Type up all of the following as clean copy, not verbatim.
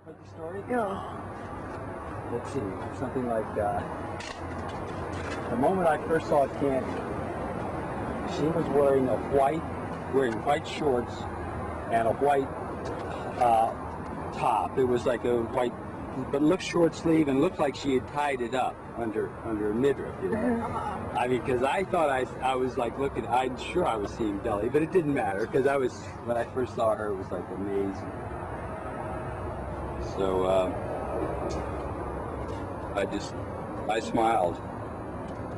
Like the story? Yeah. Let's see, something like the moment I first saw Candy, she was wearing white shorts and a white top. It was like a white, but it looked short sleeve and looked like she had tied it up under her midriff. You know? I mean, because I thought I was like looking. I'm sure I was seeing belly, but it didn't matter because when I first saw her, it was like amazing. So I smiled,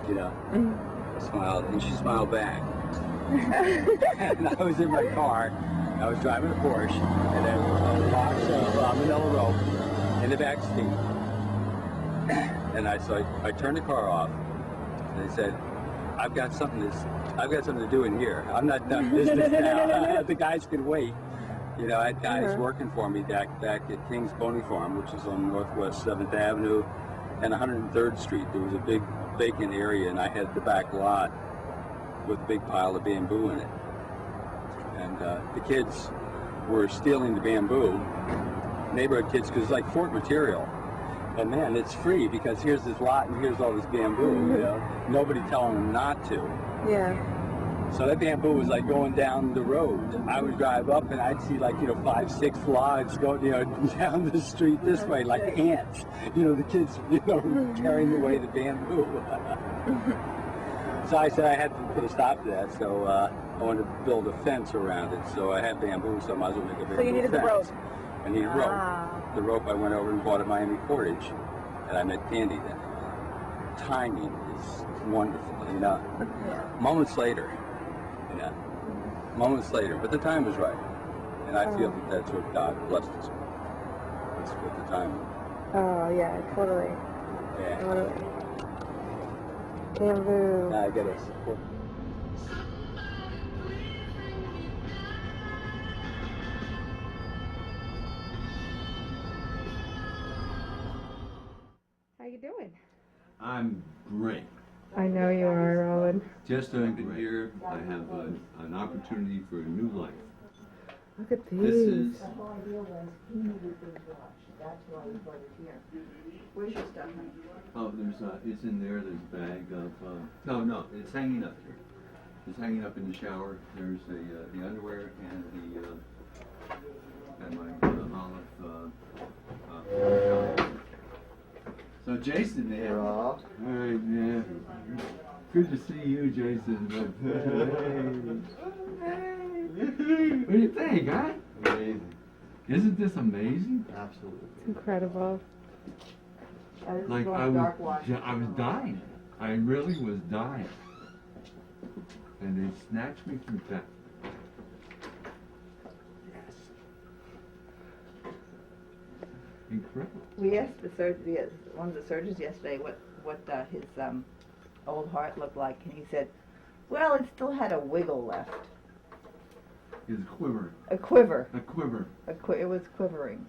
you know. I smiled, and she smiled back. And I was in my car. I was driving a Porsche, and there was a box of manila rope in the back seat. And I turned the car off, and I said, "I've got something to do in here. I'm not done business now. The guys can wait." You know, I had guys working for me back at King's Pony Farm, which is on Northwest 7th Avenue and 103rd Street. There was a big vacant area, and I had the back lot with a big pile of bamboo in it. And the kids were stealing the bamboo, neighborhood kids, because it's like fort material. And man, it's free because here's this lot and here's all this bamboo, you know. Nobody telling them not to. Yeah. So that bamboo was like going down the road. I would drive up and I'd see like, 5, 6 logs going, down the street this way, like ants. The kids, carrying away the bamboo. So I said I had to put a stop to that. So I wanted to build a fence around it. So I had bamboo, so I might as well make a bamboo So you needed fence. the rope. I needed rope. The rope I went over and bought at Miami Portage, and I met Candy then. Timing is wonderful, Yeah. Moments later. Moments later, but the time was right, and I feel that that's what God blessed us with. It's with the time. Oh yeah, totally. Yeah. Totally. Bamboo. Now I gotta support. How you doing? I'm great. I know you are, Rollin. Just I've been here. I have an opportunity for a new life. Look at these. This is The whole idea was he needed things washed. That's why he brought it here. Where's your stuff, honey? there's it's in there. There's a bag of no, it's hanging up here. It's hanging up in the shower. There's the underwear and my olive. So Jason there. All right, yeah. Good to see you, Jason. What do you think, huh? Amazing. Isn't this amazing? Absolutely. It's incredible. Like I was dying. I really was dying. And they snatched me from death. Yes. Incredible. We asked one of the surgeons yesterday what his old heart looked like, and he said, well, it still had a wiggle left. It's quivering. A quiver. A quiver. It was quivering.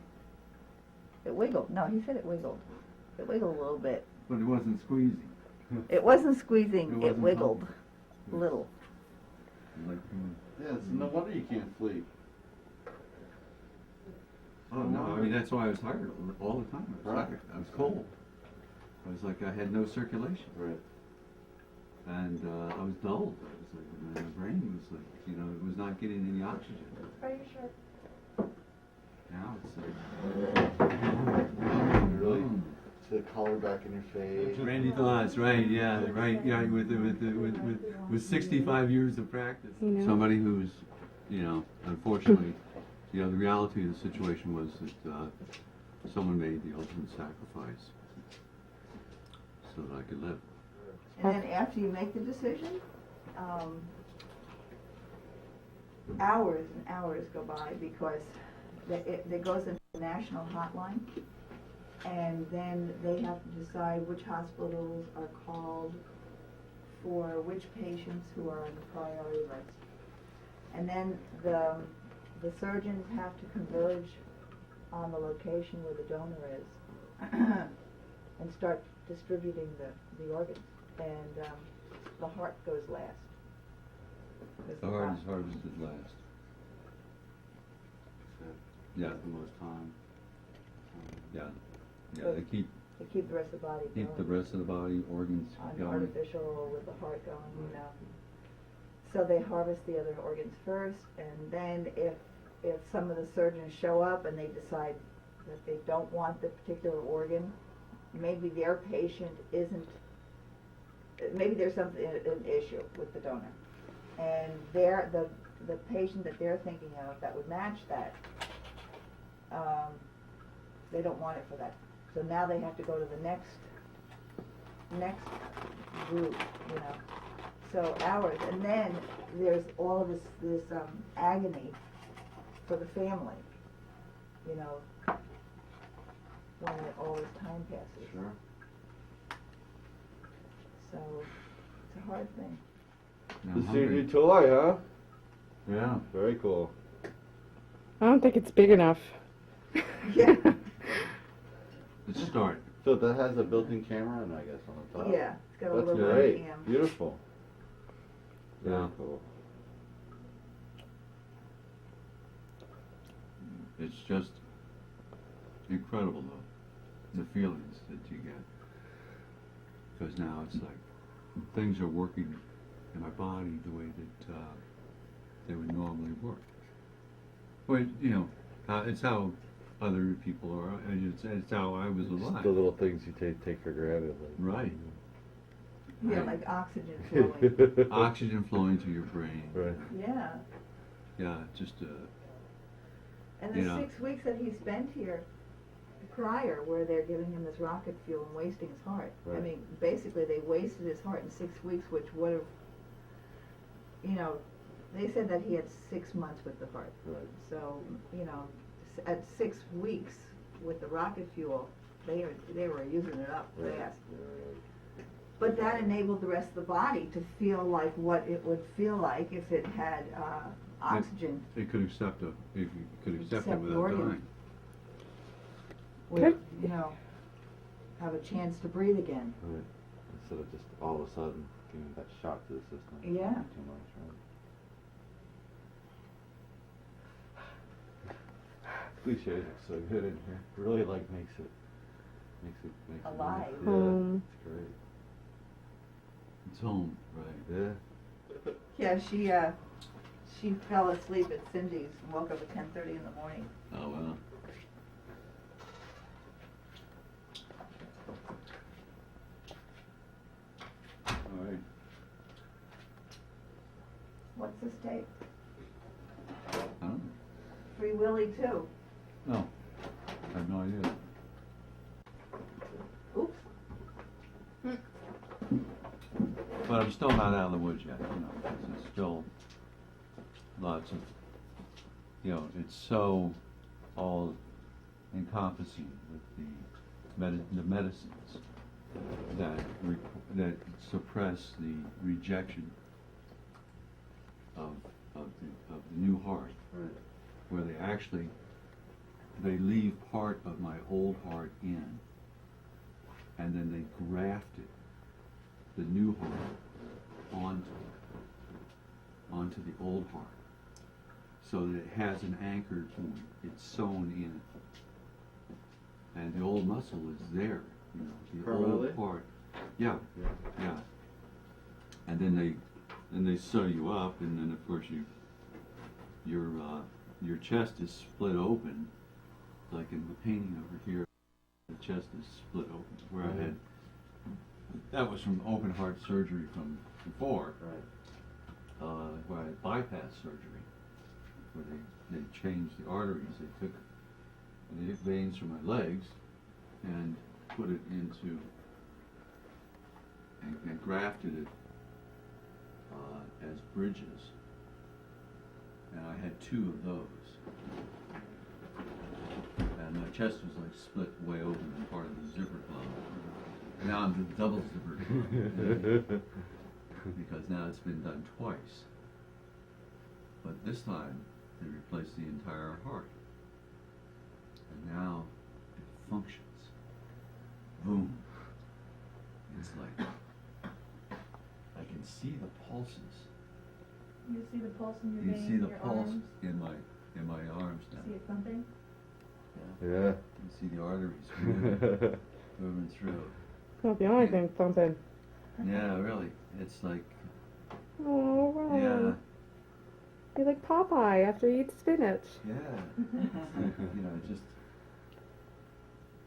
It wiggled. No, he said it wiggled. It wiggled a little bit. But it wasn't squeezing. It wasn't squeezing. It It wasn't wiggled. pumping. Little. Like, Yeah, it's no wonder you can't sleep. oh no, I mean that's why I was tired all the time. I was Right. tired. I was cold. I was like I had no circulation. Right. And I was dulled. I was like, my brain was like, it was not getting any oxygen. Are you sure? Now it's like, Really? See the color back in your face. Randy thoughts, right? Yeah, right. Yeah, with 65 years of practice. Somebody who's, unfortunately, the reality of the situation was that someone made the ultimate sacrifice so that I could live. And then after you make the decision, hours and hours go by because it goes into the national hotline, and then they have to decide which hospitals are called for which patients who are on the priority list. And then the surgeons have to converge on the location where the donor is and start distributing the organs. And the heart goes last. The hardest is last. Yeah. The most time. Yeah, yeah, But they keep to keep the rest of the body going. the rest of the body, organs On going. artificial with the heart going, you know. So they harvest the other organs first, and then if some of the surgeons show up and they decide that they don't want the particular organ, maybe their patient isn't, maybe there's something, an issue with the donor. And the patient that they're thinking of that would match that, they don't want it for that. So now they have to go to the next group, you know. So hours, and then there's all of this agony for the family, you know, when all this time passes. Sure. So it's a hard thing. Yeah, This I'm is your hungry. new toy, huh? Yeah. Very cool. I don't think it's big enough. Yeah. Let's start. So that has a built-in camera, and I guess on the top. Yeah, it's got a That's little great. webcam. Beautiful. Very Yeah. cool. It's just incredible, though, the feelings that you get. Because now it's like things are working in my body the way that they would normally work. Well, you know, it's how other people are, and it's how I was Just alive. the little things you take for granted. Right. Yeah, Right. like oxygen flowing. Oxygen flowing to your brain. Right. Yeah. Yeah, just And You the know. 6 weeks that he spent here prior, where they're giving him this rocket fuel and wasting his heart. I Right. mean, basically they wasted his heart in 6 weeks, which would have, you know, they said that he had 6 months with the heart. Right. So, you know, at 6 weeks with the rocket fuel, they were using it up Right. fast. Right. But that enabled the rest of the body to feel like what it would feel like if it had oxygen, it could accept it could accept it Accept the without organ. dying. would, you know, have a chance to breathe again. Right. Instead of just all of a sudden giving that shock to the system. Yeah. Too much, right? Cliches are so good in here. Really makes it Alive. Nice. Hmm. Yeah, it's great. It's home, right? Yeah. Yeah, she fell asleep at Cindy's and woke up at 10:30 in the morning. Oh well. All right. What's this tape? I don't know. Free Willy too. No, I have no idea. Oops. But I'm still not out of the woods yet, you know, 'cause it's still lots of, you know, it's so all encompassing with the medicines that suppress the rejection of the new heart, Right. where they leave part of my old heart in, and then they grafted the new heart onto the old heart, so that it has an anchor point. It's sewn in, and the old muscle is there. You know, the Permanently? old part. Yeah, Yeah. yeah. And then they sew you up, and then of course your chest is split open, like in the painting over here. The chest is split open, where I had. That was from open heart surgery from before, Right. where I had bypass surgery, where they changed the arteries. They took the veins from my legs and put it into and grafted it as bridges. And I had 2 of those. And my chest was like split way open in part of the zipper club. Now I'm the double zipper club. Because now it's been done twice. But this time they replaced the entire heart. And now it functions. Boom. It's like I can see the pulses. You see the pulse in your You veins, see the your pulse arms? in my arms now. See it pumping? Yeah. Yeah. You can see the arteries moving through. It's not the only thing thumping. Yeah, really. It's like, Oh, Rollin. yeah, You're like Popeye after he eats spinach. yeah. It's like, you know, just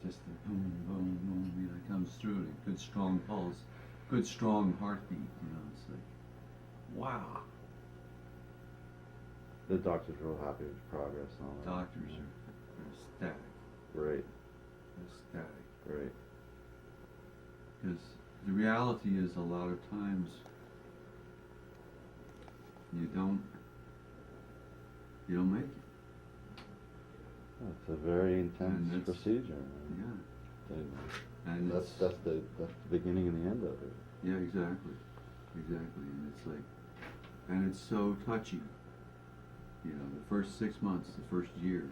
the boom, boom, boom, you know, it comes through. And a good strong pulse, good strong heartbeat. You know, it's like, wow. The doctor's real happy with progress and all that. Doctors are ecstatic. Great, Ecstatic. great. Because the reality is a lot of times you don't make it. It's a very And intense that's- procedure. Yeah. And And that's it's, the beginning and the end of it. yeah, exactly. Exactly. And it's like, and it's so touchy. You know, the first 6 months, the first year,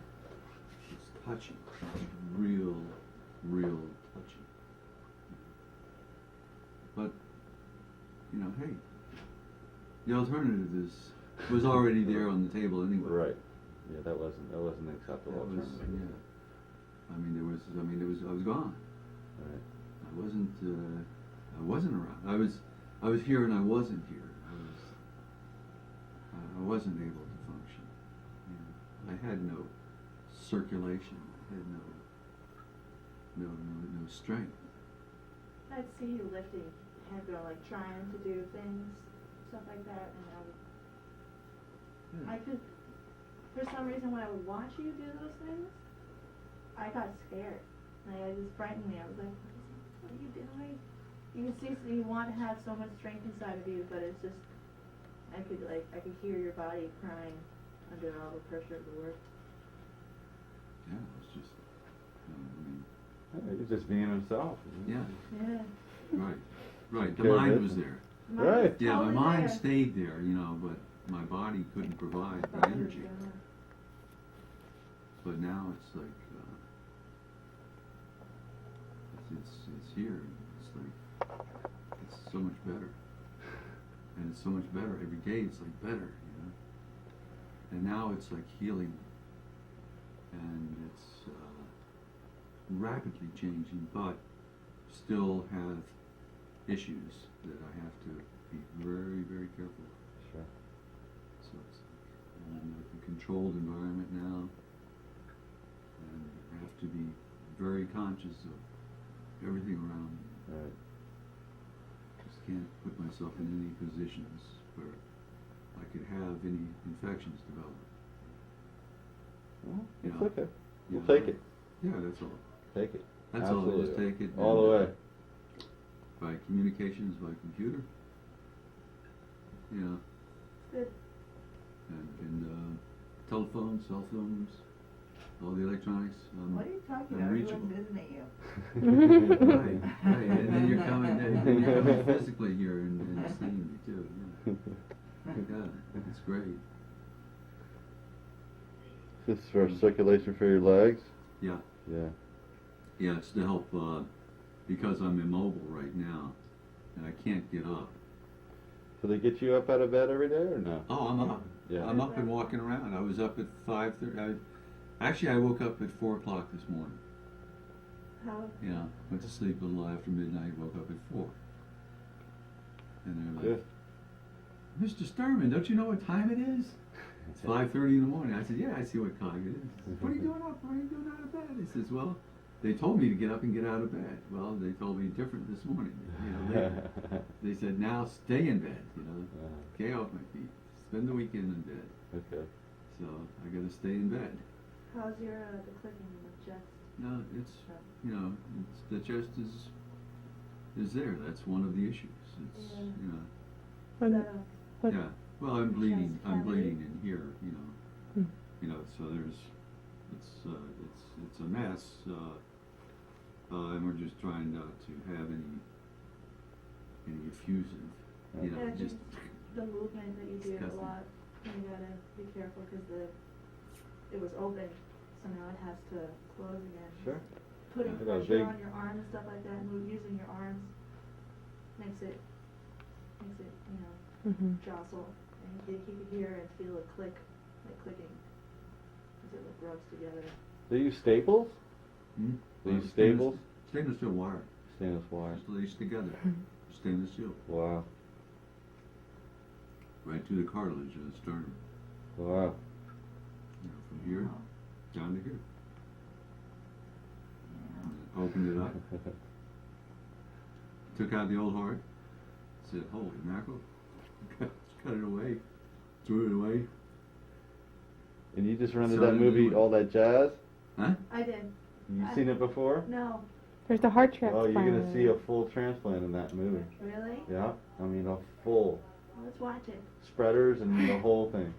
it's touchy. It's real touchy. But, you know, hey, the alternative was already there on the table anyway. Right. Yeah, that wasn't an acceptable That was, alternative. yeah. I was gone. Right. I wasn't around. I was here and I wasn't here. I wasn't able to function. You know, I had no circulation. I had no strength. I'd see you lifting heavy or like trying to do things, stuff like that, and I could, for some reason, when I would watch you do those things, I got scared. Like, it just frightened me. I was like, what are you doing? You can see, so you want to have so much strength inside of you, but it's just, I could hear your body crying under all the pressure of the work. Yeah, it was just, Yeah, he's just being himself. yeah, Yeah. right. The Care mind of was it. there. Mine Right. was Yeah, my totally mind there. stayed there, you know, but my body couldn't provide the Body was energy. gone. But now it's like, it's here. It's like, it's so much better. And it's so much better. Every day it's like better, you know. And now it's like healing. And it's rapidly changing, but still have issues that I have to be very, very careful of. Sure. So it's like, I'm in like a controlled environment now. And I have to be very conscious of everything around me. Right. Just can't put myself in any positions where I could have any infections develop. Well, it's Yeah. okay. We'll Yeah. take it. Yeah, that's all. Take it. That's all. Absolutely. Just take it. All the way. By communications, by computer. You know. Good. And telephone, cell phones, all the electronics. What are you talking about? Unreachable. Everyone's visiting you. Right. And then you're coming physically here and seeing me too. Yeah. Yeah, it's great. This is for circulation for your legs. Yeah. Yeah. Yeah, it's to help because I'm immobile right now and I can't get up. So they get you up out of bed every day or no? Oh, I'm up. Yeah. I'm up and walking around. I was up at 5:30. Actually, I woke up at 4 o'clock this morning. How? Yeah, went to sleep a little after midnight, woke up at 4. And they're like, Good. Mr. Stirman, don't you know what time it is? It's 5:30 in the morning. I said, yeah, I see what time it is. He says, what are you doing up? Why are you doing out of bed? He says, well, they told me to get up and get out of bed. Well, they told me different this morning. You know, they said, now stay in bed, you know. Get off my feet. Spend the weekend in bed. Okay. So I got to stay in bed. How's your the clicking in the chest? No, it's, you know, it's, the chest is there. That's one of the issues. It's, Yeah. you know, And- Is that But- yeah. Well, I'm bleeding. Chest I'm cavity? bleeding in here. You know. Hmm. You know. So there's, it's a mess. And we're just trying not to have any effusive. You know, Yeah, just the movement that you do Disgusting. a lot, you gotta be careful because it was open, so now it has to close again. Sure. Putting I got a pressure big- on your arms and stuff like that, using your arms makes it, you know, Mhm. jostle. And you could hear and feel a click, like clicking, as it like rubs together. They use staples? Hmm? They use staples? Stainless steel wire. Stainless wire. Just laced together. Stainless steel. Wow. Right to the cartilage of the sternum. Wow. You know, from here down to here. Opened it up. Took out the old heart. Said, holy mackerel. Cut it away. Threw it away. And you just rented Started that movie, doing- All That Jazz? Huh? I did. You've seen it before? No. There's a heart Oh, transplant. you're gonna see a full transplant in that movie. Really? Yeah, I mean a full Let's watch it. spreaders and the whole thing.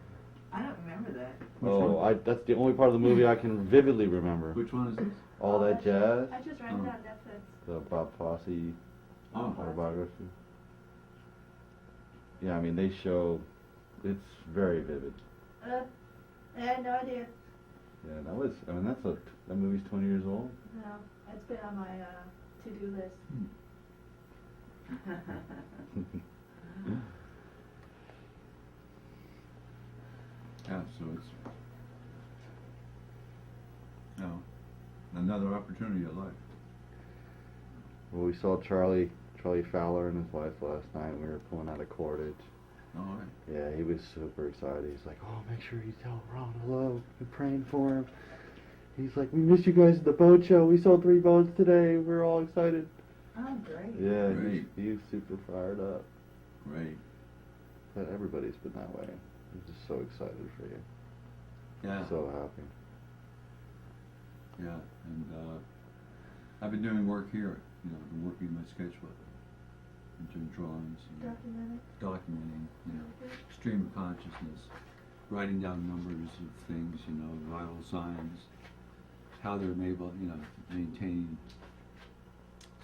I don't remember that. That's the only part of the movie I can vividly remember. Which one is this? All That Jazz, I just rented it on Netflix. the Bob Fosse Oh. autobiography. Yeah, I mean they show, it's very vivid. I had no idea. Yeah, that movie's 20 years old. No, it's been on my to-do list. Yeah, so it's another opportunity of life. Well, we saw Charlie Fowler and his wife last night. We were pulling out of Cordage. All right. Yeah, he was super excited. He's like, oh, make sure you tell Ron hello. We're praying for him. He's like, we missed you guys at the boat show. We saw 3 boats today. We're all excited. Oh, great. Yeah, Great. he's super fired up. Great. But everybody's been that way. I'm just so excited for you. Yeah. So happy. Yeah. And I've been doing work here. You know, I've been working in my sketchbook. I'm doing drawings. You know, documenting, you know, stream of consciousness, writing down numbers of things, you know, vital signs, how they're able, you know, maintain,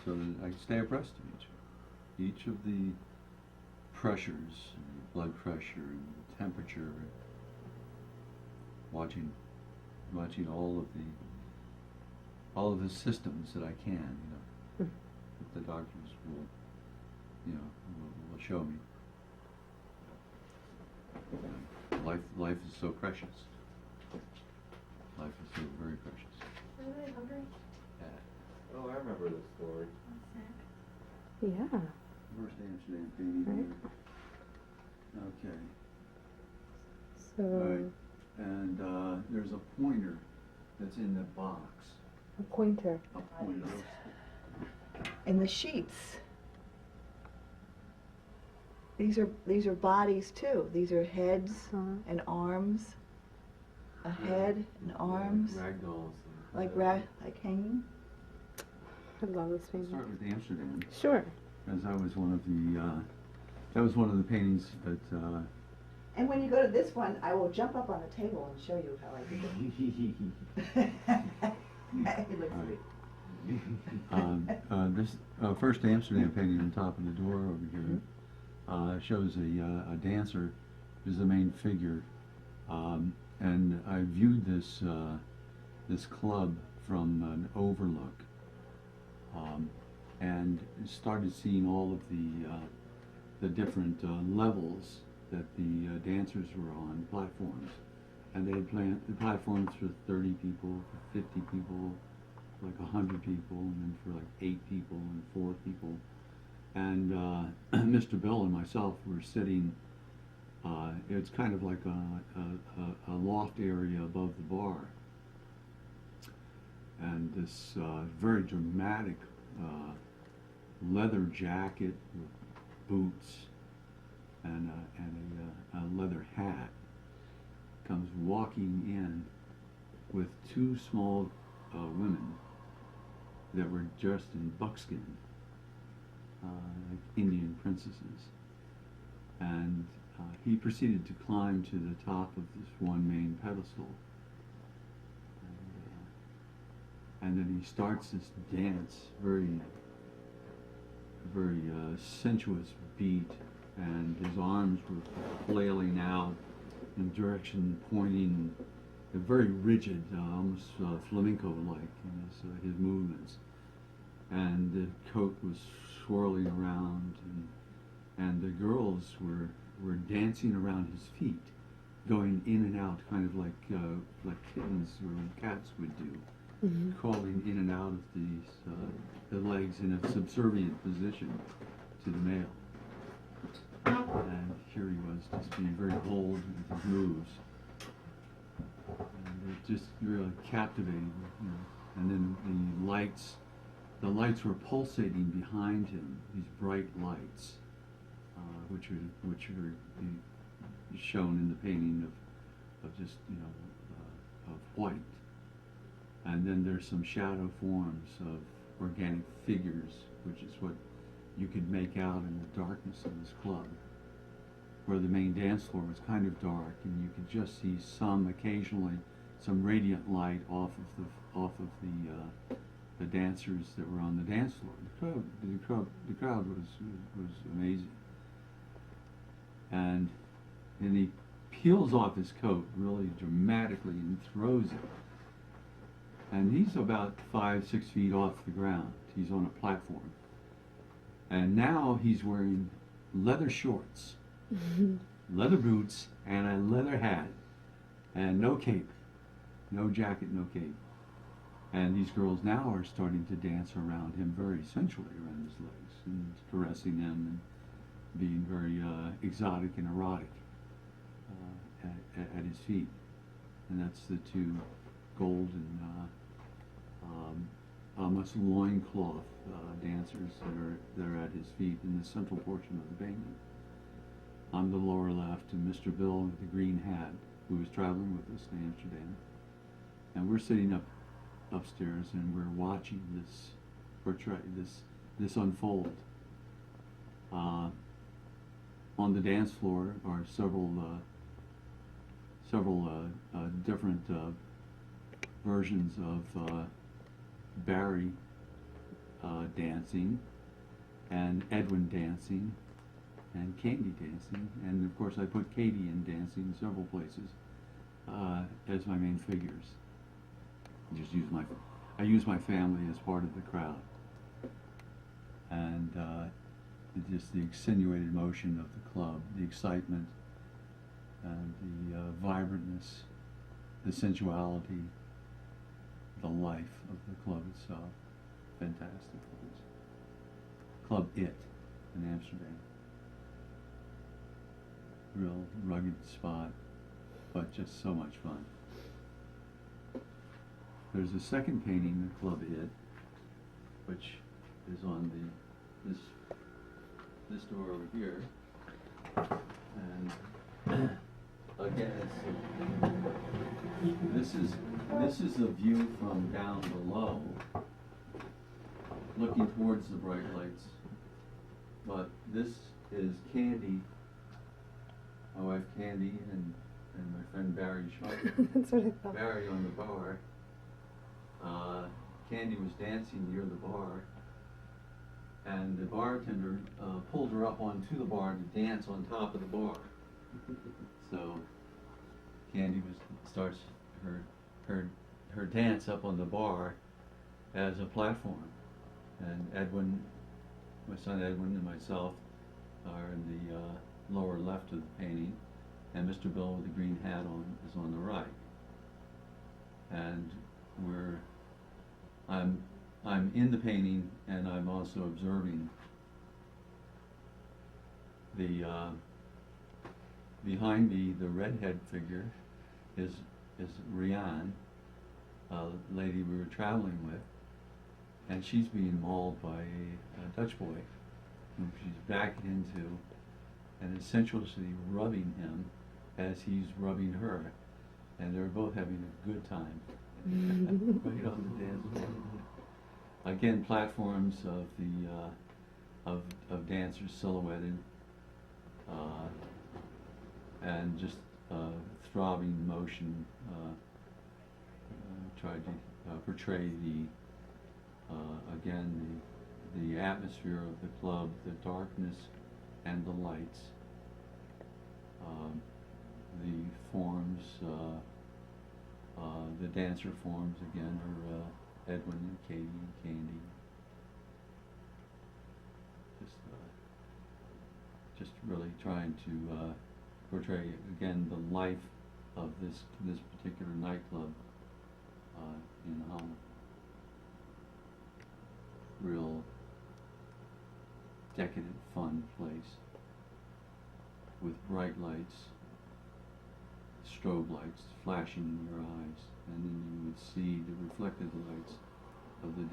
so that I can stay abreast of each of the pressures, blood pressure and temperature, watching all of the systems that I can, you know, that the doctors will, you know, will show me. Life is so precious. Life is so very precious. Are you really hungry? Yeah. Oh, I remember this story. Yeah. First Amsterdam painting Right. here. Okay. So, Right. And there's a pointer that's in the box. a pointer. A pointer. And the sheets. These are bodies too. These are heads and arms. A head and arms. Ragdolls. Like hanging. I love this painting. Start with Amsterdam, Sure. as that was one of the paintings that And when you go to this one, I will jump up on the table and show you how I did it. It looks sweet. this first Amsterdam painting on top of the door over here shows a dancer who's the main figure, and I viewed this club from an overlook, and started seeing all of the different levels that the dancers were on platforms. And they had planned the platforms for 30 people, for 50 people, like 100 people, and then for like 8 people and 4 people. And Mr. Bill and myself were sitting, it's kind of like a loft area above the bar. And this very dramatic leather jacket with boots and a leather hat comes walking in with 2 small women that were dressed in buckskin, like Indian princesses. And he proceeded to climb to the top of this one main pedestal. And then he starts this dance, very sensuous beat, and his arms were flailing out in direction pointing, very rigid, almost flamenco-like in his movements. And the coat was swirling around, and the girls were dancing around his feet, going in and out, kind of like kittens or cats would do, crawling in and out of these the legs in a subservient position to the male. And here he was, just being very bold with his moves, and it just really captivating, you know. And then the lights were pulsating behind him, these bright lights, which are shown in the painting of just, you know, of white. And then there's some shadow forms of organic figures, which is what you could make out in the darkness of this club, where the main dance floor was kind of dark, and you could just see occasionally some radiant light off of the dancers that were on the dance floor. The crowd was amazing. And he peels off his coat really dramatically and throws it. And he's about 5-6 feet off the ground. He's on a platform. And now he's wearing leather shorts, leather boots, and a leather hat, and no cape, no jacket, no cape. And these girls now are starting to dance around him very sensually around his legs and caressing him and being very exotic and erotic at his feet. And that's the two golden, almost loincloth dancers that are at his feet in the central portion of the painting. On the lower left, and Mr. Bill with the green hat, who was traveling with us to Amsterdam. And we're sitting upstairs, and we're watching this this unfold. On the dance floor are several different versions of Barry dancing, and Edwin dancing, and Candy dancing, and of course I put Katie in dancing in several places as my main figures. I use my family as part of the crowd, and just the extenuated motion of the club, the excitement, and the vibrantness, the sensuality, the life of the club itself. Fantastic place. Club It in Amsterdam. Real rugged spot, but just so much fun. There's a second painting of Club It, which is on this door over here, and again, this is a view from down below, looking towards the bright lights. But this is Candy, my wife Candy, and my friend Barry Sharp. That's what I thought. Barry on the bar. Candy was dancing near the bar, and the bartender pulled her up onto the bar to dance on top of the bar. So Candy starts her dance up on the bar as a platform, and Edwin, my son Edwin, and myself are in the lower left of the painting, and Mr. Bill with the green hat on is on the right. And I'm in the painting, and I'm also observing the behind me. The redhead figure is Rianne, a lady we were traveling with, and she's being mauled by a Dutch boy whom she's backed into, and is sensuously rubbing him as he's rubbing her, and they're both having a good time right on the dance floor. Again, platforms of the of dancers silhouetted, and just throbbing motion tried to portray again the atmosphere of the club, the darkness and the lights, the forms, the dancer forms again are Edwin and Katie and Candy. Just really trying to portray again the life of this particular nightclub in Holland. Real decadent, fun place with bright lights, strobe lights flashing in your eyes, and then you would see the reflected lights of the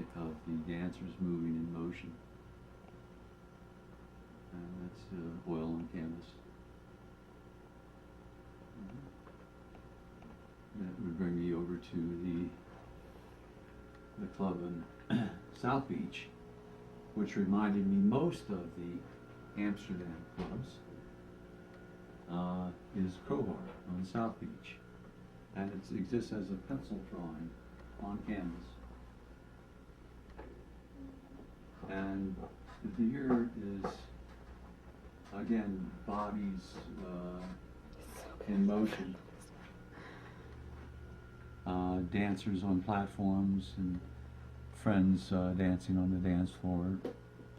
dancers moving in motion. And that's oil on canvas. That would bring me over to the club in South Beach, which reminded me most of the Amsterdam clubs, is Crowbar on South Beach. And it exists as a pencil drawing on canvas. And here is, again, bodies in motion. Dancers on platforms and friends dancing on the dance floor.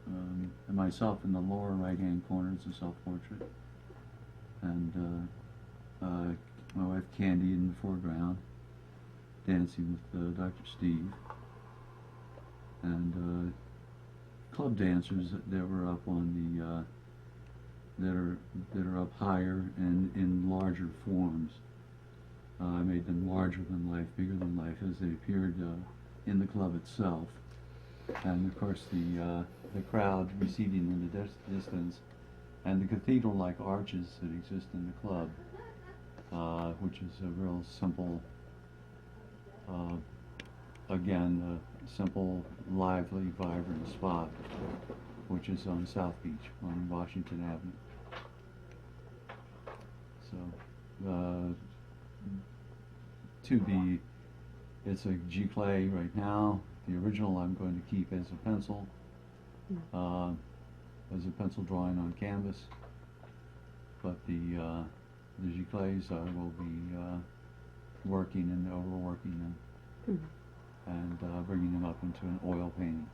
And myself in the lower right-hand corner is a self-portrait. And my wife Candy in the foreground, dancing with Dr. Steve. And club dancers that were up on the that are up higher and in larger forms. I made them larger than life, bigger than life, as they appeared in the club itself. And of course the crowd receding in the distance, and the cathedral-like arches that exist in the club, which is a real simple, again, simple, lively, vibrant spot, which is on South Beach, on Washington Avenue. So, it's a G-clay right now. The original I'm going to keep as a pencil drawing on canvas. But the G-clays I will be working and overworking them and bringing them up into an oil painting.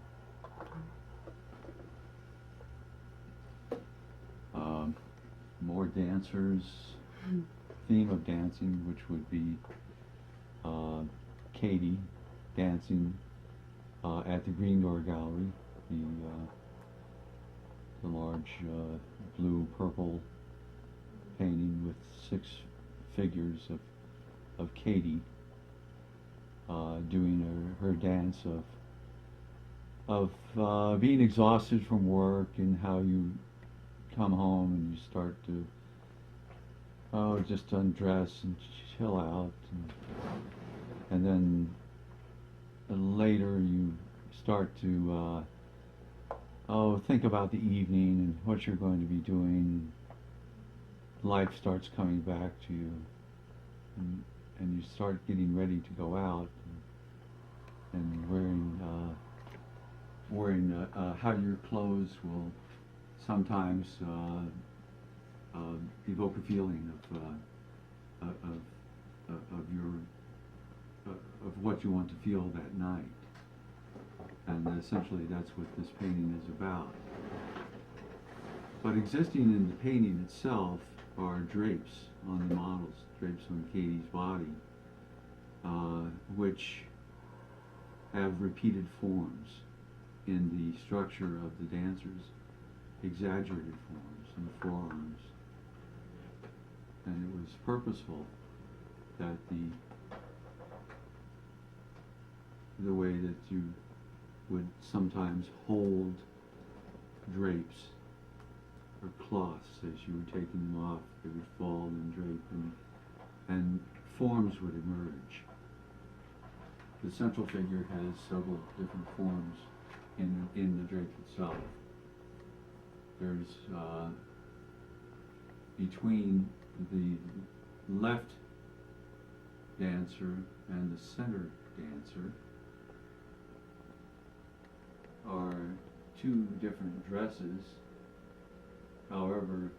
More dancers, theme of dancing, which would be Katie dancing at the Green Door Gallery, the large blue-purple painting with 6 figures of Katie doing her dance of being exhausted from work, and how you come home and you start to just undress and chill out, and then later you start to think about the evening and what you're going to be doing. Life starts coming back to you, and you start getting ready to go out, and wearing how your clothes will sometimes evoke a feeling of what you want to feel that night. And essentially that's what this painting is about. But existing in the painting itself are drapes on the models, drapes on Katie's body, which have repeated forms in the structure of the dancers, exaggerated forms in the forearms. And it was purposeful that the way that you would sometimes hold drapes or cloths as you were taking them off, they would fall and drape, and forms would emerge. The central figure has several different forms in the drape itself. There's between the left dancer and the center dancer are 2 different dresses. However,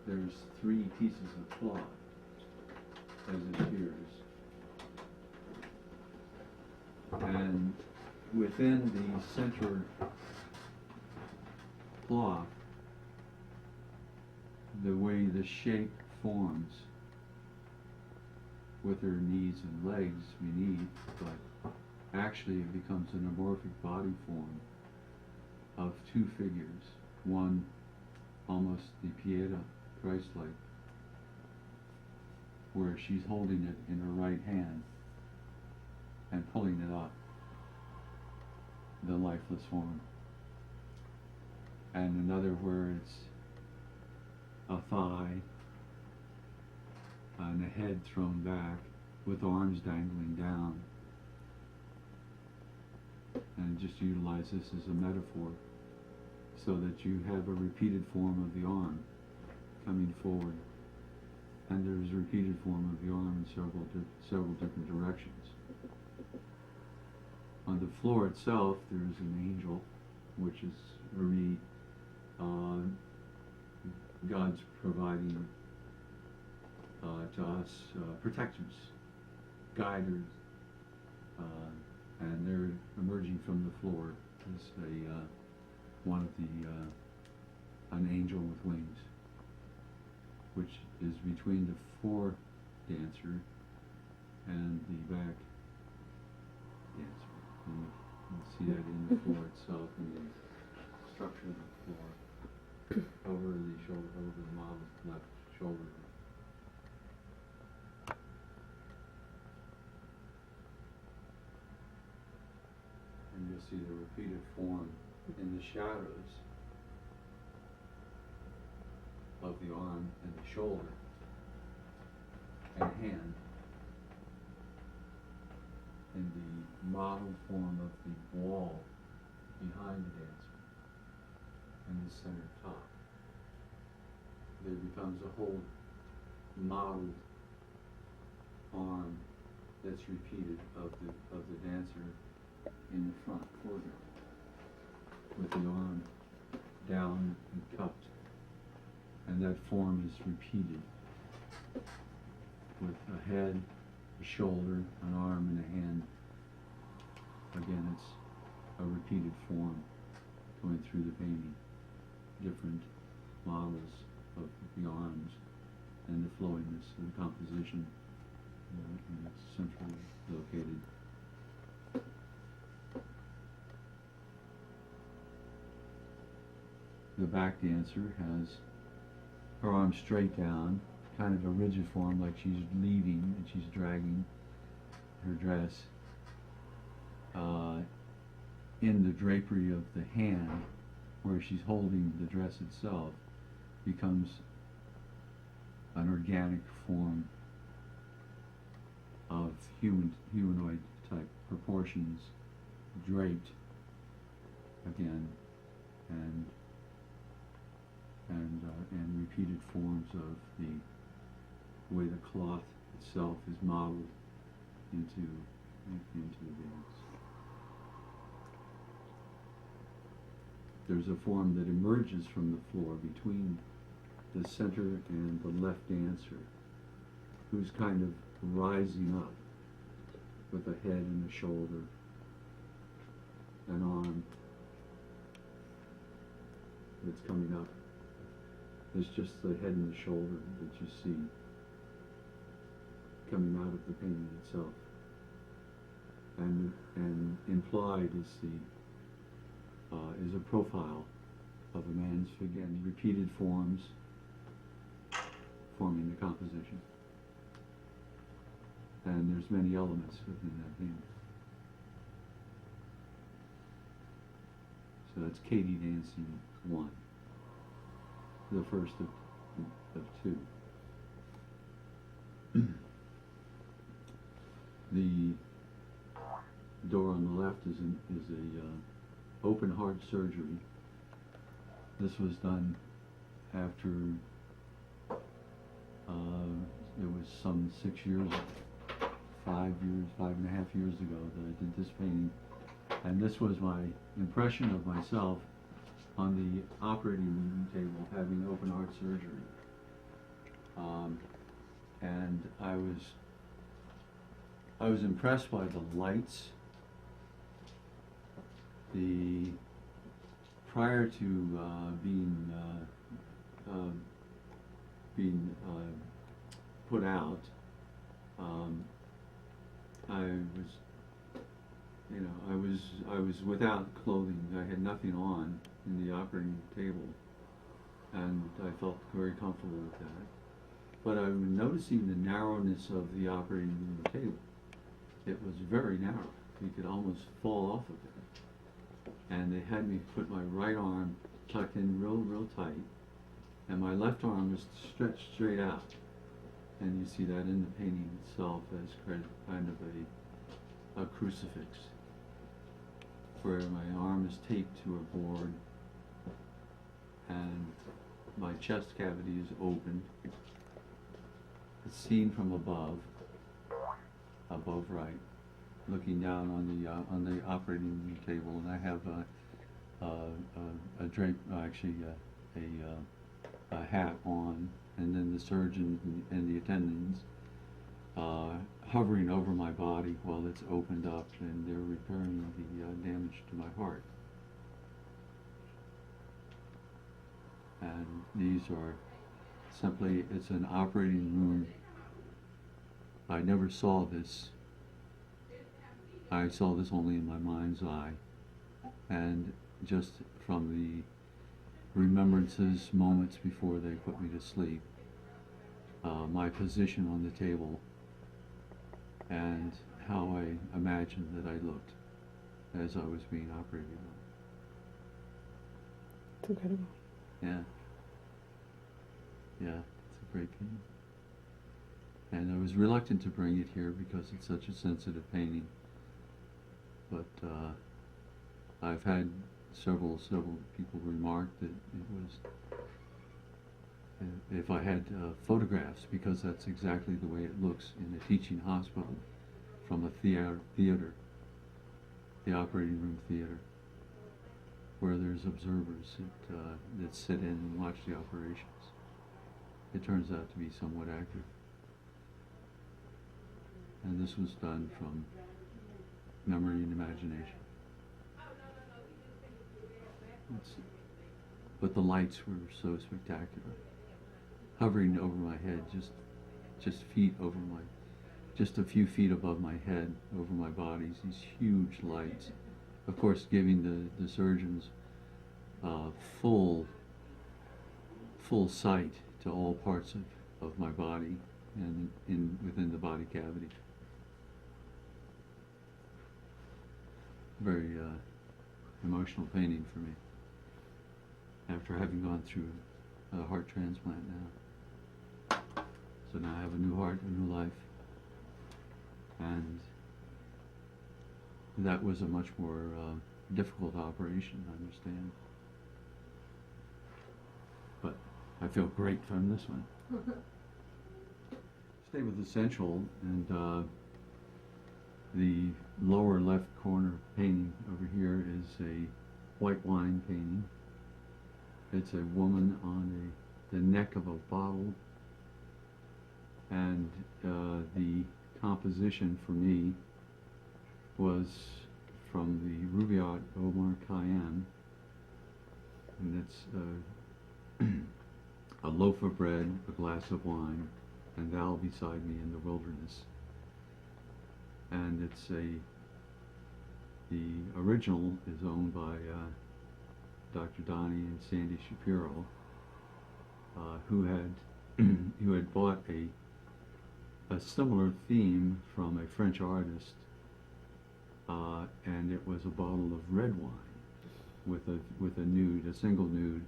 there's 3 pieces of cloth, as it appears. And within the center cloth, the way the shape forms with her knees and legs beneath, but actually it becomes an amorphic body form of two figures, one almost the Pieta, Christ-like, where she's holding it in her right hand and pulling it up, the lifeless form, and another where it's a thigh and a head thrown back with arms dangling down, and just utilize this as a metaphor so that you have a repeated form of the arm coming forward, and there's a repeated form of the arm in several different directions. On the floor itself, there is an angel, which is really God's providing to us protectors, guiders, and they're emerging from the floor as one of an angel with wings, which is between the fore dancer and the back dancer. And you see that in the floor itself, in the structure of the floor, over the shoulder, over the model's left shoulder. And you'll see the repeated form in the shadows of the arm and the shoulder and hand, in the model form of the wall behind the dancer and the center top. There becomes a whole modeled arm that's repeated of the dancer in the front foreground, with the arm down and cupped, and that form is repeated with a head, a shoulder, an arm, and a hand. Again, it's a repeated form going through the painting, different models of the arms and the flowiness of the composition, and it's centrally located. The back dancer has her arms straight down, kind of a rigid form, like she's leading and she's dragging her dress. In the drapery of the hand, where she's holding the dress itself, becomes an organic form of humanoid type proportions, draped again, and repeated forms of the way the cloth itself is modeled into the dance. There's a form that emerges from the floor between the center and the left dancer, who's kind of rising up with a head and a shoulder, an arm that's coming up. It's just the head and the shoulder that you see coming out of the painting itself. And implied is a profile of a man's figure, and repeated forms forming the composition. And there's many elements within that painting. So that's Katie dancing 1, the first of 2. The door on the left is a open heart surgery. This was done after it was some 6 years, 5 and a half years ago that I did this painting, and this was my impression of myself on the operating room table having open heart surgery, and I was impressed by the lights. Prior to being put out, I was, you know, I was without clothing. I had nothing on in the operating table, and I felt very comfortable with that. But I was noticing the narrowness of the operating room table. It was very narrow. You could almost fall off of it. And they had me put my right arm tucked in real tight, and my left arm was stretched straight out. And you see that in the painting itself as kind of a crucifix, where my arm is taped to a board, and my chest cavity is open. It's seen from above right, looking down on the operating room table, and I have a drape, actually a hat on, and then the surgeon and the attendants hovering over my body while it's opened up, and they're repairing the damage to my heart. And these are simply, it's an operating room. I never saw this. I saw this only in my mind's eye, and just from the remembrances, moments before they put me to sleep, my position on the table, and how I imagined that I looked as I was being operated on. It's incredible. Yeah. Yeah, it's a great painting. And I was reluctant to bring it here because it's such a sensitive painting. But I've had several people remark that it was, if I had photographs, because that's exactly the way it looks in a teaching hospital from a theater, the operating room theater, where there's observers that sit in and watch the operations. It turns out to be somewhat accurate. And this was done from memory and imagination. But the lights were so spectacular, hovering over my head, just feet over my, just a few feet above my head, over my bodies. These huge lights, of course, giving the surgeons full sight to all parts of my body and within the body cavity. Very emotional painting for me, after having gone through a heart transplant now. So now I have a new heart, a new life, and that was a much more difficult operation, I understand. But I feel great from this one. Stay with Essential, and the lower left corner painting over here is a white wine painting. It's a woman on the neck of a bottle, and the composition for me was from the Rubaiyat Omar Khayyam, and it's a loaf of bread, a glass of wine, and thou beside me in the wilderness. And the original is owned by Dr. Donnie and Sandy Shapiro, who had bought a similar theme from a French artist, and it was a bottle of red wine with a nude, a single nude,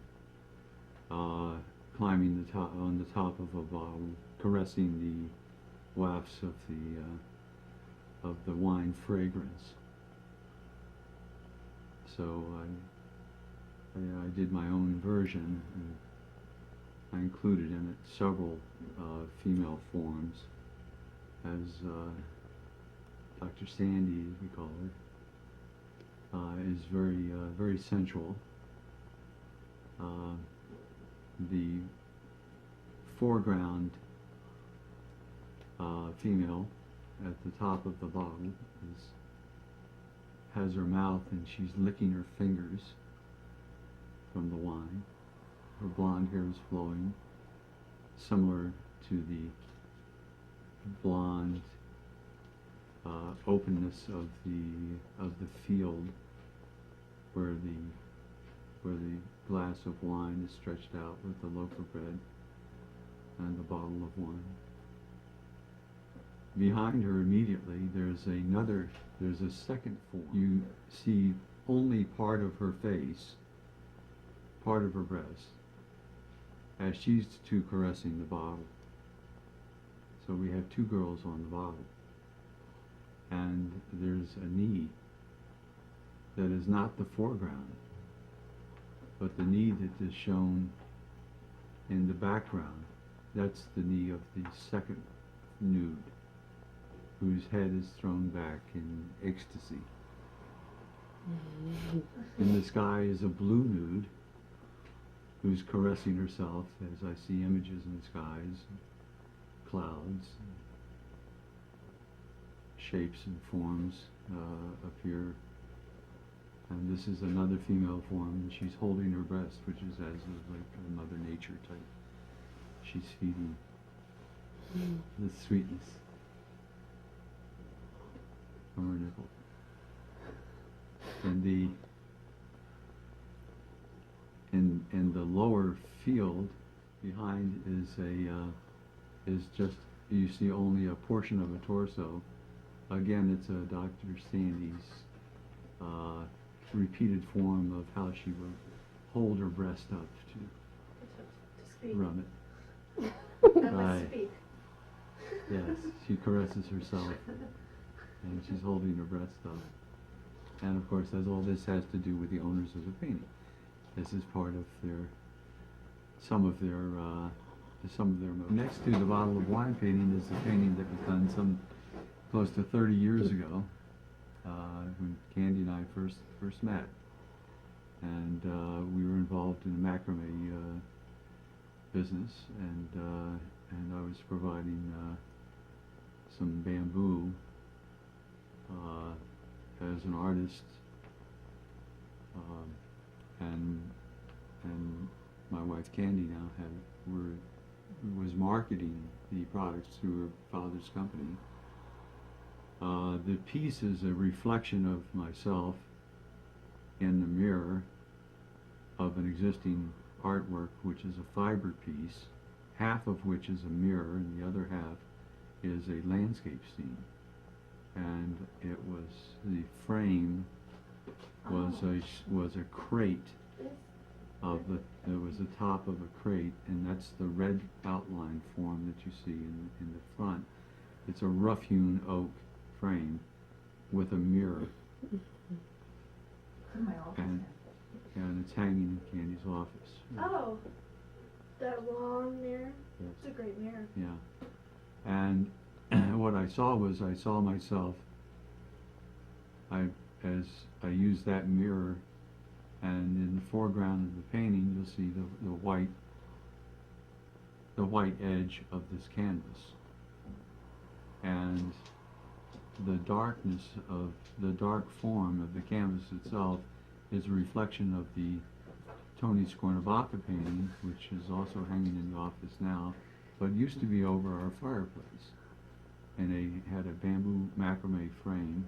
climbing on the top of a bottle, caressing the wafts of the wine fragrance. So I did my own version, and I included in it several female forms, as Dr. Sandy, as we call her, is very sensual. The foreground female at the top of the bottle has her mouth, and she's licking her fingers from the wine. Her blonde hair is flowing, similar to blonde openness of the field where the glass of wine is stretched out with the loaf of bread and the bottle of wine. Behind her immediately there's a second form. You see only part of her face, part of her breast, as she's too caressing the bottle. So we have two girls on the bottle. And there's a knee that is not the foreground, but the knee that is shown in the background. That's the knee of the second nude, whose head is thrown back in ecstasy. In the sky is a blue nude who's caressing herself as I see images in the skies, clouds, shapes and forms appear. And this is another female form, and she's holding her breast, which is as of like a Mother Nature type. She's feeding the sweetness from her nipple. And in the lower field behind is just, you see only a portion of a torso. Again, it's a Dr. Sandy's repeated form of how she would hold her breast up To speak. to rub it. I must Right. speak. Yes, she caresses herself, and she's holding her breast up. And of course, as all this has to do with the owners of the painting. This is part of some of their motives. Next to the bottle of wine painting is a painting that was done some close to 30 years ago, when Candy and I first met, and we were involved in the macrame business, and I was providing some bamboo as an artist, and my wife Candy now was marketing the products through her father's company. The piece is a reflection of myself in the mirror of an existing artwork, which is a fiber piece, half of which is a mirror and the other half is a landscape scene. And it was, the frame was a crate it was the top of a crate, and that's the red outline form that you see in the front. It's a rough-hewn oak frame with a mirror. It's in my office And, now. and it's hanging in Candy's office. Oh, that long mirror. Yes. It's a great mirror. Yeah. And what I saw myself, as I used that mirror, and in the foreground of the painting you'll see the white edge of this canvas. And the darkness of the dark form of the canvas itself is a reflection of the Tony Scornavaca painting, which is also hanging in the office now, but used to be over our fireplace. And it had a bamboo macrame frame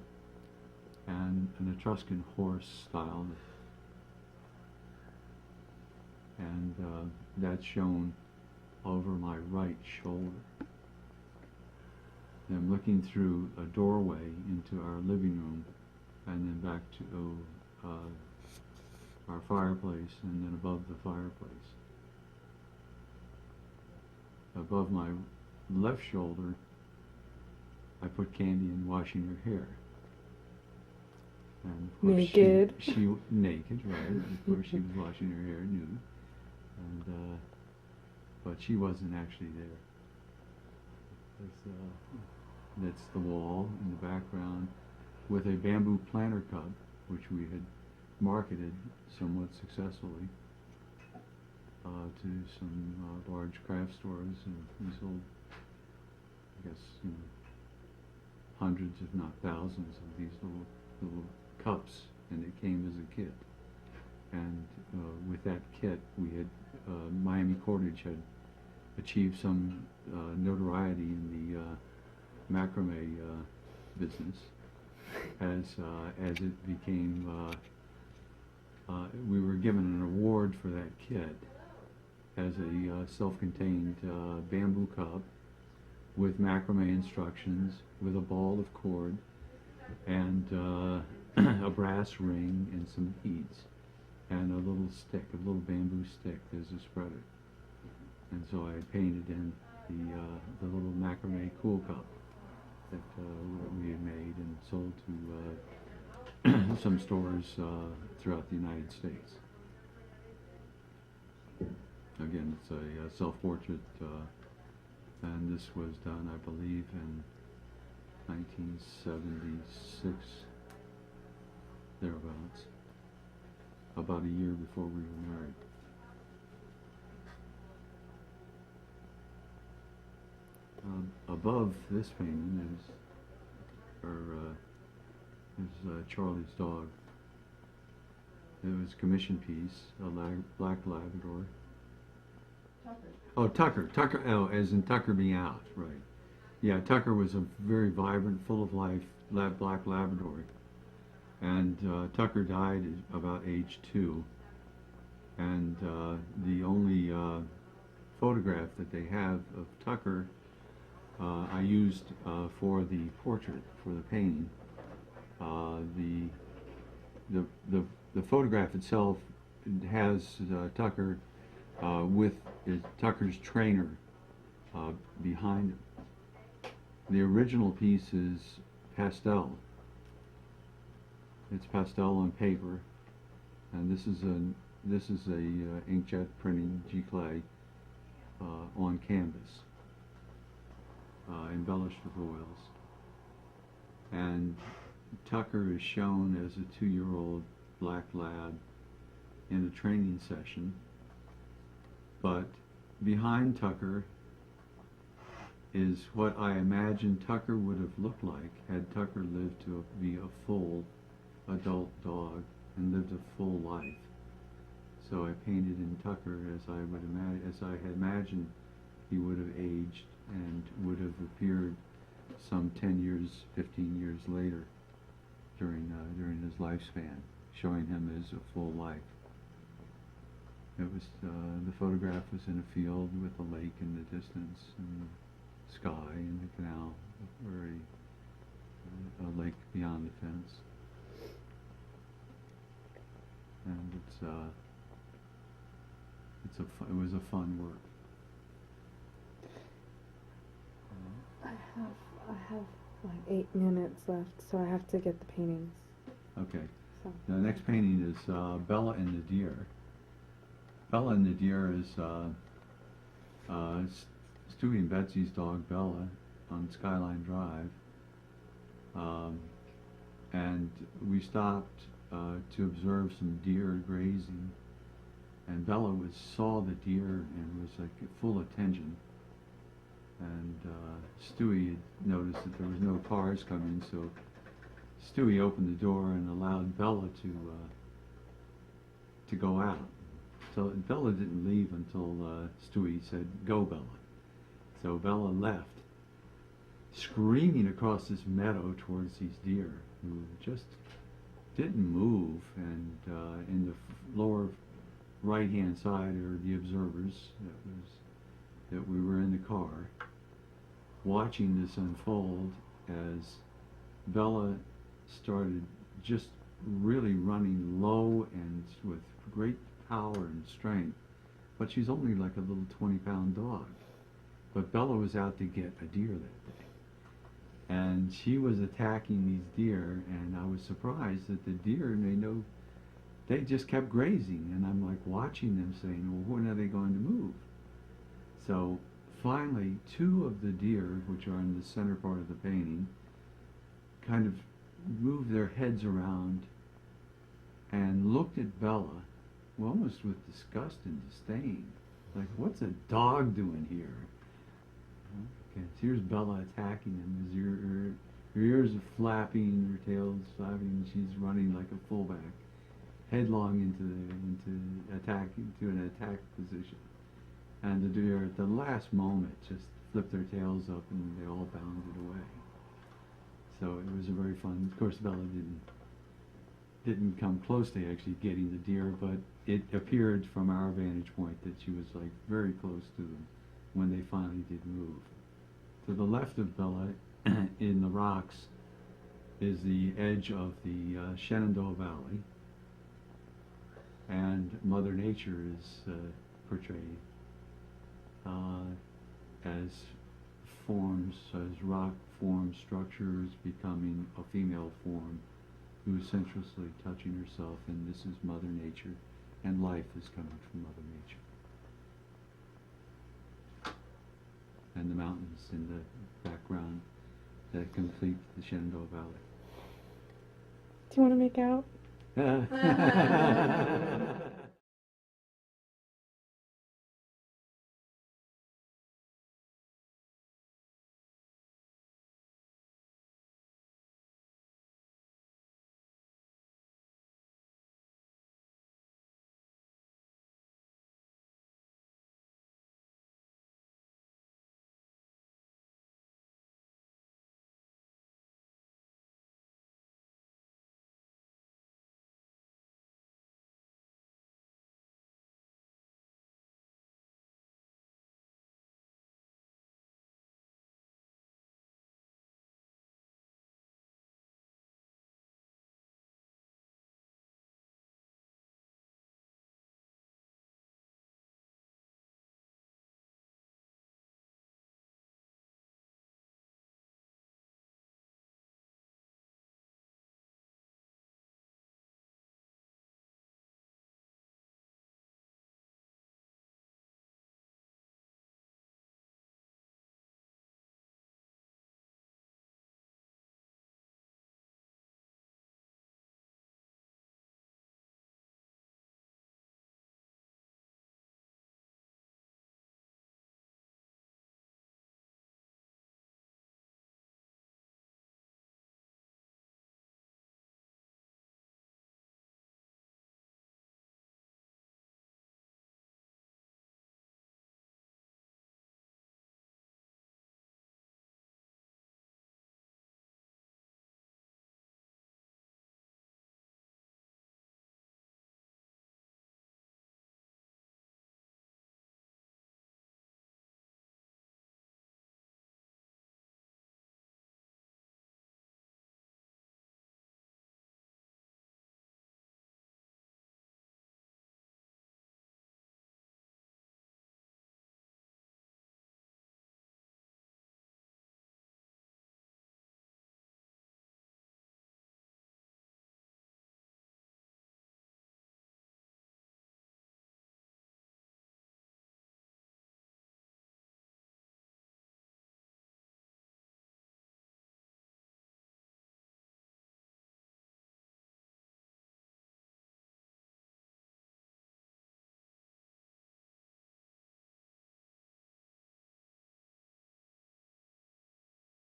and an Etruscan horse style. And that's shown over my right shoulder. And I'm looking through a doorway into our living room, and then back to our fireplace, and then above the fireplace. Above my left shoulder, I put Candy in washing her hair. And of course Naked. She naked, right? Of course she was washing her hair nude. And but she wasn't actually there. That's the wall in the background with a bamboo planter cup, which we had marketed somewhat successfully to some large craft stores, and we sold, I guess, hundreds, if not thousands, of these little cups, and it came as a kit. And with that kit, we had Miami Cordage had achieved some notoriety in macrame business as it became. We were given an award for that kit as a self-contained bamboo cup with macrame instructions, with a ball of cord, and a brass ring and some beads, and a little stick, a little bamboo stick as a spreader. And so I painted in the little macrame cool cup that we had made and sold to some stores throughout the United States. Again, it's a self-portrait, and this was done, I believe, in 1976, thereabouts, about a year before we were married. Above this painting is Charlie's dog. It was a commission piece, a black Labrador. Tucker. Oh, Tucker. Tucker, oh, as in Tucker being out, right. Yeah, Tucker was a very vibrant, full of life black Labrador. And Tucker died at about age 2. And the only photograph that they have of Tucker I used for the portrait, for the painting. The photograph itself has Tucker with Tucker's trainer behind him. The original piece is pastel. It's pastel on paper, and this is a inkjet printing G-clay on canvas, embellished with oils. And Tucker is shown as a 2-year-old black lab in a training session, but behind Tucker is what I imagine Tucker would have looked like had Tucker lived to be a full adult dog and lived a full life. So I painted in Tucker as I would imagine, as I had imagined he would have aged and would have appeared some 10 years, 15 years later during his lifespan, showing him as a full life. It was the photograph was in a field with a lake in the distance and the sky and the canal, or a lake beyond the fence. And it was a fun work. I have like 8 minutes left, so I have to get the paintings. Okay. So. The next painting is Bella and the Deer. Bella and the Deer is Stewie and Betsy's dog Bella on Skyline Drive. And we stopped to observe some deer grazing. And Bella saw the deer and was like full attention. And Stewie had noticed that there was no cars coming, so Stewie opened the door and allowed Bella to go out. So Bella didn't leave until Stewie said, "Go, Bella." So Bella left, screaming across this meadow towards these deer, who just didn't move. And in the lower right-hand side are the observers that we were in the car, watching this unfold as Bella started just really running low and with great power and strength. But she's only like a little 20-pound dog. But Bella was out to get a deer that day. And she was attacking these deer, and I was surprised that the deer, they just kept grazing. And I'm like watching them saying, well, when are they going to move? So finally, 2 of the deer, which are in the center part of the painting, kind of moved their heads around and looked at Bella, well, almost with disgust and disdain. Like, what's a dog doing here? Okay, so here's Bella attacking them. Her ears are flapping, her tail's flapping, and she's running like a fullback, headlong into an attack position. And the deer at the last moment just flipped their tails up and they all bounded away. So it was a very fun. Of course, Bella didn't come close to actually getting the deer, but it appeared from our vantage point that she was like very close to them when they finally did move. To the left of Bella, in the rocks, is the edge of the Shenandoah Valley, and Mother Nature is portrayed as forms, as rock form structures becoming a female form who's sensuously touching herself, and this is Mother Nature, and life is coming from Mother Nature. And the mountains in the background that complete the Shenandoah Valley. Do you want to make out?